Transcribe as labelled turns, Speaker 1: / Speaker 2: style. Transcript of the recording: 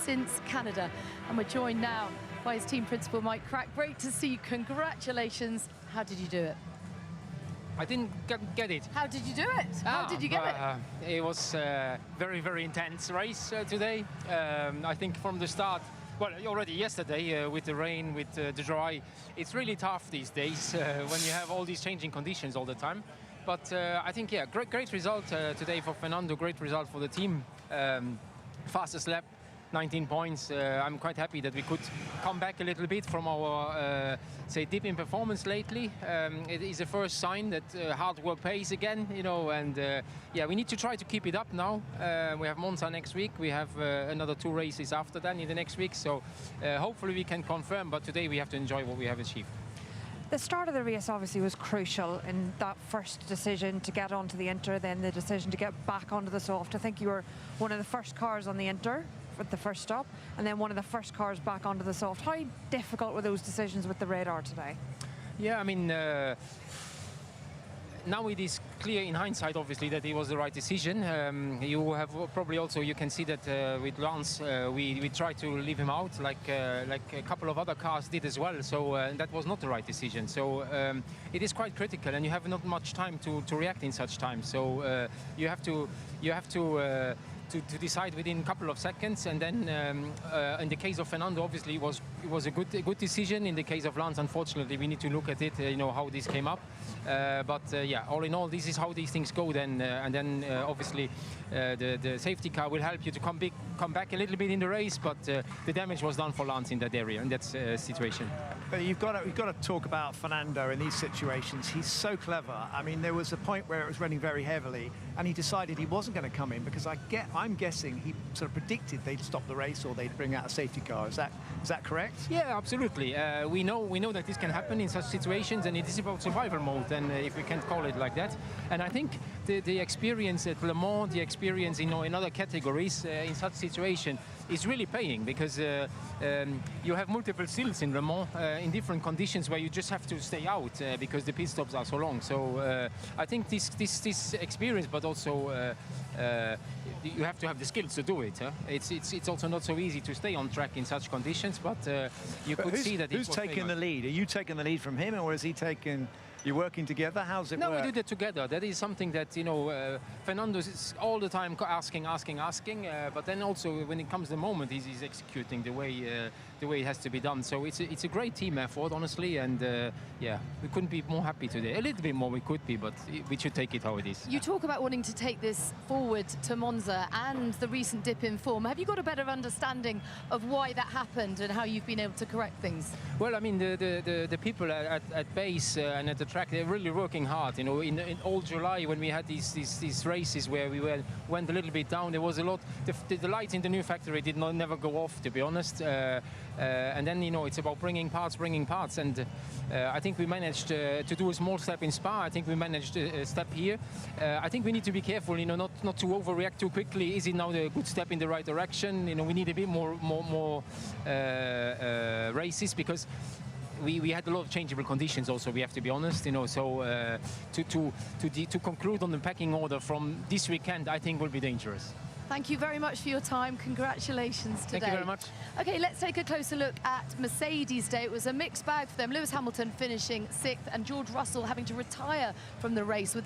Speaker 1: since Canada. And we're joined now by his team principal, Mike Krack. Great to see you. Congratulations. How did you do it?
Speaker 2: I didn't get it.
Speaker 1: How did you do it? How did you get it?
Speaker 2: It was a very, very intense race today. I think from the start, well, already yesterday with the rain, with the dry, it's really tough these days when you have all these changing conditions all the time. But I think, yeah, great result today for Fernando, great result for the team. Fastest lap, 19 points. I'm quite happy that we could come back a little bit from our, say, dip in performance lately. It is the first sign that hard work pays again, you know, and yeah, we need to try to keep it up now. We have Monza next week. We have another 2 races after that in the next week, so hopefully we can confirm, but today we have to enjoy what we have achieved.
Speaker 3: The start of the race obviously was crucial in that first decision to get onto the Inter, then the decision to get back onto the soft. I think you were one of the first cars on the Inter at the first stop, and then one of the first cars back onto the soft. How difficult were those decisions with the radar today?
Speaker 2: Yeah, I mean, now it is clear in hindsight, obviously, that it was the right decision. You have probably also, you can see that with Lance, we tried to leave him out, like a couple of other cars did as well. So that was not the right decision. So it is quite critical, and you have not much time to react in such time. So you have to decide within a couple of seconds, and then in the case of Fernando, obviously it was a good decision. In the case of Lance, unfortunately, we need to look at it, you know, how this came up. But yeah, all in all, this is how these things go then, and then obviously the safety car will help you to come back a little bit in the race, but the damage was done for Lance in that area, in that situation.
Speaker 4: But you've got to talk about Fernando in these situations. He's so clever. I mean, there was a point where it was running very heavily, and he decided he wasn't going to come in because I'm guessing he sort of predicted they'd stop the race or they'd bring out a safety car. Is that correct?
Speaker 2: Yeah, absolutely. We know that this can happen in such situations, and it is about survival mode, and if we can call it like that. And I think the experience at Le Mans, the experience in other categories in such situation is really paying, because you have multiple seals in Le Mans in different conditions where you just have to stay out because the pit stops are so long. So I think this experience, but also you have to have the skills to do it. It's also not so easy to stay on track in such conditions, but you could see that.
Speaker 4: Who's taking the lead? Are you taking the lead from him, or is he taking? You're working together? How's it work?
Speaker 2: No, we do that together. That is something that, you know, Fernando is all the time asking, but then also when it comes to the moment, he's executing the way it has to be done. So it's a great team effort, honestly, and yeah, we couldn't be more happy today. A little bit more we could be, but we should take it how it is.
Speaker 1: You talk about wanting to take this forward to Monza and the recent dip in form. Have you got a better understanding of why that happened and how you've been able to correct things?
Speaker 2: Well, I mean, the people at base and at the track, they're really working hard. You know, in all July when we had these races where we went a little bit down, there was a lot. The lights in the new factory did never go off, to be honest. And then, you know, it's about bringing parts, and I think we managed to do a small step in Spa. I think we managed a step here. I think we need to be careful, you know, not to overreact too quickly. Is it now the good step in the right direction? You know, we need a bit more races, because we had a lot of changeable conditions also, we have to be honest, you know, so to conclude on the pecking order from this weekend, I think will be dangerous.
Speaker 1: Thank you very much for your time. Congratulations today.
Speaker 2: Thank you very much.
Speaker 1: Okay, let's take a closer look at Mercedes Day. It was a mixed bag for them. Lewis Hamilton finishing 6th and George Russell having to retire from the race with the